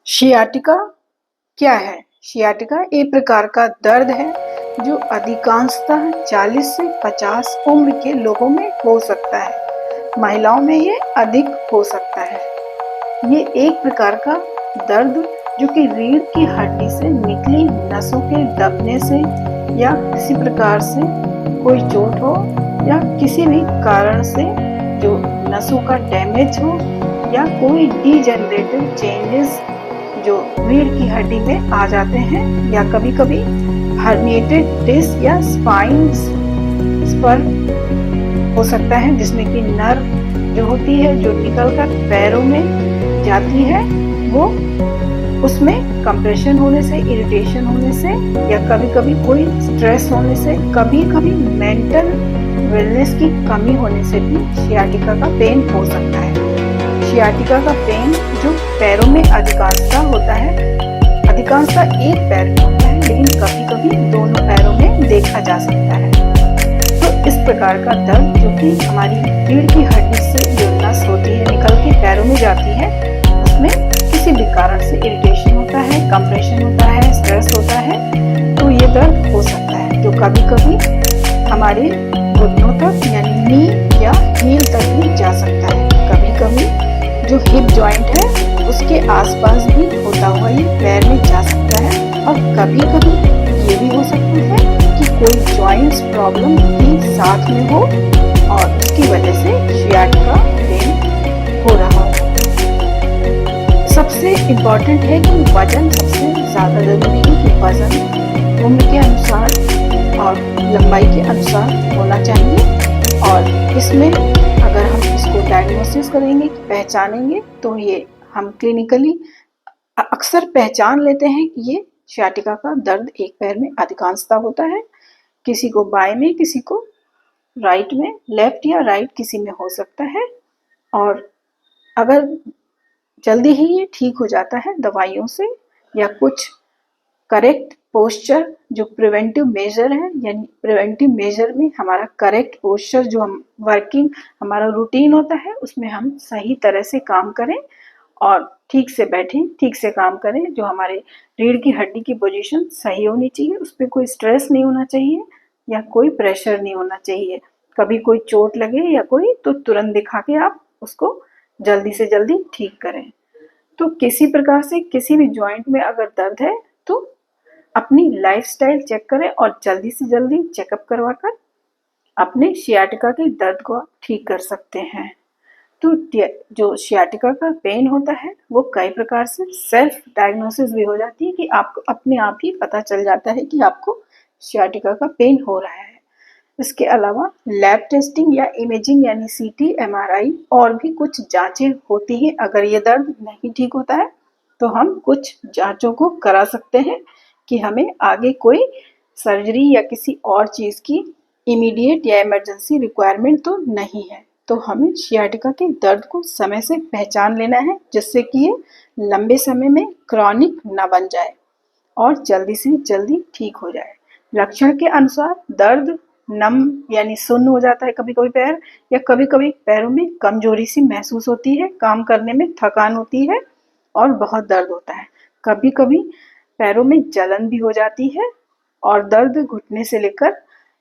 Sciatica क्या है? Sciatica एक प्रकार का दर्द है जो अधिकांशतः 40 से 50 उम्र के लोगों में हो सकता है। महिलाओं में ये अधिक हो सकता है। ये एक प्रकार का दर्द जो कि रीढ़ की हड्डी से निकली नसों के दबने से या किसी प्रकार से कोई चोट हो या किसी भी कारण से जो नसों का डैमेज हो या कोई डीजेनरेटिव चेंजेस जो रीढ़ की हड्डी में आ जाते हैं या कभी-कभी हर्निएटेड डिस्क या स्पाइन्स पर हो सकता है, जिसमें कि नर्व जो होती है जो निकलकर पैरों में जाती है, वो उसमें कंप्रेशन होने से, इरिटेशन होने से या कभी-कभी कोई स्ट्रेस होने से, कभी-कभी मेंटल वेलनेस की कमी होने से भी शियाटिका का पेन हो सकता है। शियाटिका का पेन जो पैरों में अधिकांशतः होता है, अधिकांशतः एक पैर में होता है, लेकिन कभी-कभी दोनों पैरों में देखा जा सकता है। तो इस प्रकार का दर्द जो कि हमारी रीढ़ की हड्डी से जो नस होती है निकल के पैरों में जाती है, उसमें किसी भी कारण से इरिटेशन होता है, कंप्रेशन होता है, स्ट्रेस होता है, तो ये दर्द हो सकता है जो कभी-कभी हमारे घुटनों तक यानी नी या हील तक भी जा सकता है। कभी-कभी जो हिप जॉइंट है उसके आसपास भी होता हुआ ये पैर में जा सकता है, और कभी-कभी ये भी हो सकता है कि कोई जॉइंट्स प्रॉब्लम भी साथ में हो और उसकी वजह से शियाटिका पेन हो रहा हो। सबसे इम्पॉर्टेंट है कि वजन सबसे ज़्यादा ज़रूरी है कि वजन उम्र के अनुसार और लंबाई के अनुसार होना चाहिए, और इसमें अगर हम इसको डायग्नोसिस करेंगे, पहचानेंगे, तो ये हम क्लिनिकली अक्सर पहचान लेते हैं कि ये शियाटिका का दर्द एक पैर में अधिकांशतः होता है। किसी को बाएं में, किसी को राइट में, लेफ्ट या राइट किसी में हो सकता है, और अगर जल्दी ही ये ठीक हो जाता है दवाइयों से या कुछ करेक्ट पोस्चर जो प्रिवेंटिव मेजर है, यानी प्रिवेंटिव मेजर में हमारा करेक्ट पोस्चर जो हम वर्किंग हमारा रूटीन होता है उसमें हम सही तरह से काम करें और ठीक से बैठें, ठीक से काम करें। जो हमारे रीढ़ की हड्डी की पोजीशन सही होनी चाहिए, उस पर कोई स्ट्रेस नहीं होना चाहिए या कोई प्रेशर नहीं होना चाहिए। कभी कोई चोट लगे या कोई, तो तुरंत दिखा के आप उसको जल्दी से जल्दी ठीक करें। तो किसी प्रकार से किसी भी जॉइंट में अगर दर्द है तो अपनी लाइफस्टाइल चेक करें और जल्दी से जल्दी चेकअप करवाकर अपने शियाटिका के दर्द को ठीक कर सकते हैं। तो जो शियाटिका का पेन होता है वो कई प्रकार से सेल्फ डायग्नोसिस भी हो जाती है कि आपको अपने आप ही पता चल जाता है कि आपको शियाटिका का पेन हो रहा है। इसके अलावा लैब टेस्टिंग या इमेजिंग यानी सीटी, एमआरआई और भी कुछ जांचें होती हैं। अगर ये दर्द नहीं ठीक होता है तो हम कुछ जांचों को करा सकते हैं कि हमें आगे कोई सर्जरी या किसी और चीज़ की इमीडिएट या इमरजेंसी रिक्वायरमेंट तो नहीं है। तो हमें शियाटिका के दर्द को समय से पहचान लेना है, जिससे कि ये लंबे समय में क्रॉनिक ना बन जाए और जल्दी से जल्दी ठीक हो जाए। लक्षण के अनुसार दर्द नम यानी सुन्न हो जाता है कभी-कभी पैर, या कभी-कभी पैरों में कमजोरी सी महसूस होती है, काम करने में थकान होती है और बहुत दर्द होता है। कभी-कभी पैरों में जलन भी हो जाती है और दर्द घुटने से लेकर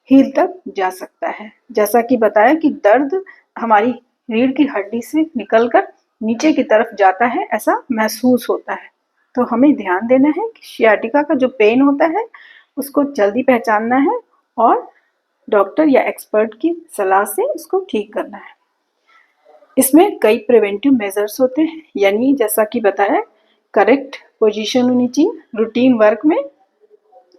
हील तक जा सकता है। जैसा कि बताया कि दर्द हमारी रीढ़ की हड्डी से निकलकर नीचे की तरफ जाता है, ऐसा महसूस होता है। तो हमें ध्यान देना है कि शियाटिका का जो पेन होता है उसको जल्दी पहचानना है और डॉक्टर या एक्सपर्ट की सलाह से इसको ठीक करना है। इसमें कई प्रिवेंटिव मेजर्स होते हैं, यानी जैसा कि बताया करेक्ट पोजीशन होनी चाहिए रूटीन वर्क में,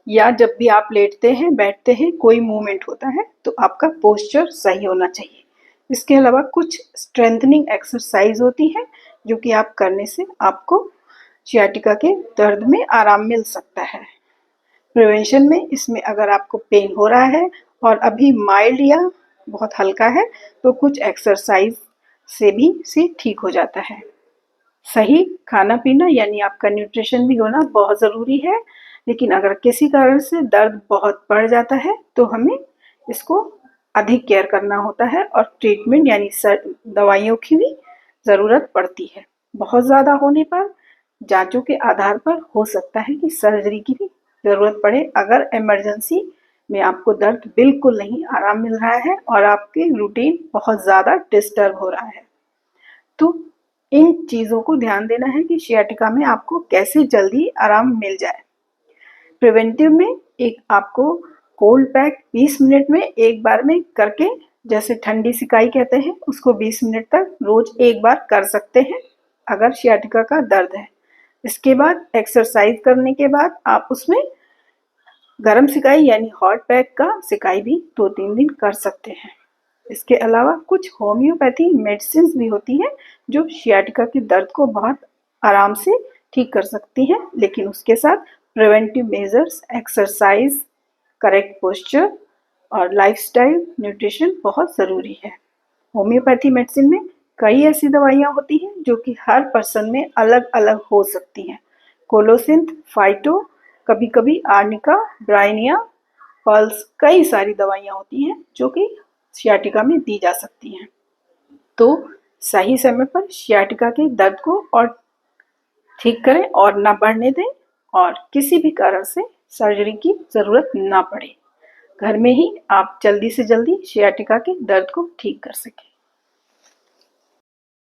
या जब भी आप लेटते हैं, बैठते हैं, कोई मूवमेंट होता है तो आपका पोस्चर सही होना चाहिए। इसके अलावा कुछ स्ट्रेंथनिंग एक्सरसाइज होती है जो कि आप करने से आपको शियाटिका के दर्द में आराम मिल सकता है। प्रिवेंशन में इसमें अगर आपको पेन हो रहा है और अभी माइल्ड या बहुत हल्का है तो कुछ एक्सरसाइज से भी ठीक हो जाता है। सही खाना पीना यानी आपका न्यूट्रिशन भी होना बहुत ज़रूरी है, लेकिन अगर किसी कारण से दर्द बहुत बढ़ जाता है तो हमें इसको अधिक केयर करना होता है और ट्रीटमेंट यानी दवाइयों की भी ज़रूरत पड़ती है। बहुत ज़्यादा होने पर जांचों के आधार पर हो सकता है कि सर्जरी की भी ज़रूरत पड़े अगर इमरजेंसी में आपको दर्द बिल्कुल नहीं आराम मिल रहा है और आपके रूटीन बहुत ज़्यादा डिस्टर्ब हो रहा है। तो इन चीज़ों को ध्यान देना है कि सियाटिका में आपको कैसे जल्दी आराम मिल जाए। प्रिवेंटिव में एक आपको कोल्ड पैक 20 मिनट में एक बार में करके, जैसे ठंडी सिकाई कहते हैं, उसको 20 मिनट तक रोज एक बार कर सकते हैं अगर सियाटिका का दर्द है। इसके बाद एक्सरसाइज करने के बाद आप उसमें गर्म सिकाई यानी हॉट पैक का सिकाई भी 2-3 दिन कर सकते हैं। इसके अलावा कुछ होम्योपैथी मेडिसिन भी होती हैं जो सियाटिका के दर्द को बहुत आराम से ठीक कर सकती हैं, लेकिन उसके साथ preventive measures, exercise, correct posture और लाइफस्टाइल न्यूट्रिशन बहुत ज़रूरी है। होम्योपैथी मेडिसिन में कई ऐसी दवाइयाँ होती हैं जो कि हर पर्सन में अलग अलग हो सकती हैं। कोलोसिंथ, फाइटो, कभी कभी आर्निका, ब्राइनिया, पल्स, कई सारी दवाइयाँ होती हैं जो कि सियाटिका में दी जा सकती हैं। तो सही समय पर सियाटिका के दर्द को और ठीक करें और ना बढ़ने दें, और किसी भी कारण से सर्जरी की ज़रूरत ना पड़े। घर में ही आप जल्दी से जल्दी सियाटिका के दर्द को ठीक कर सकें।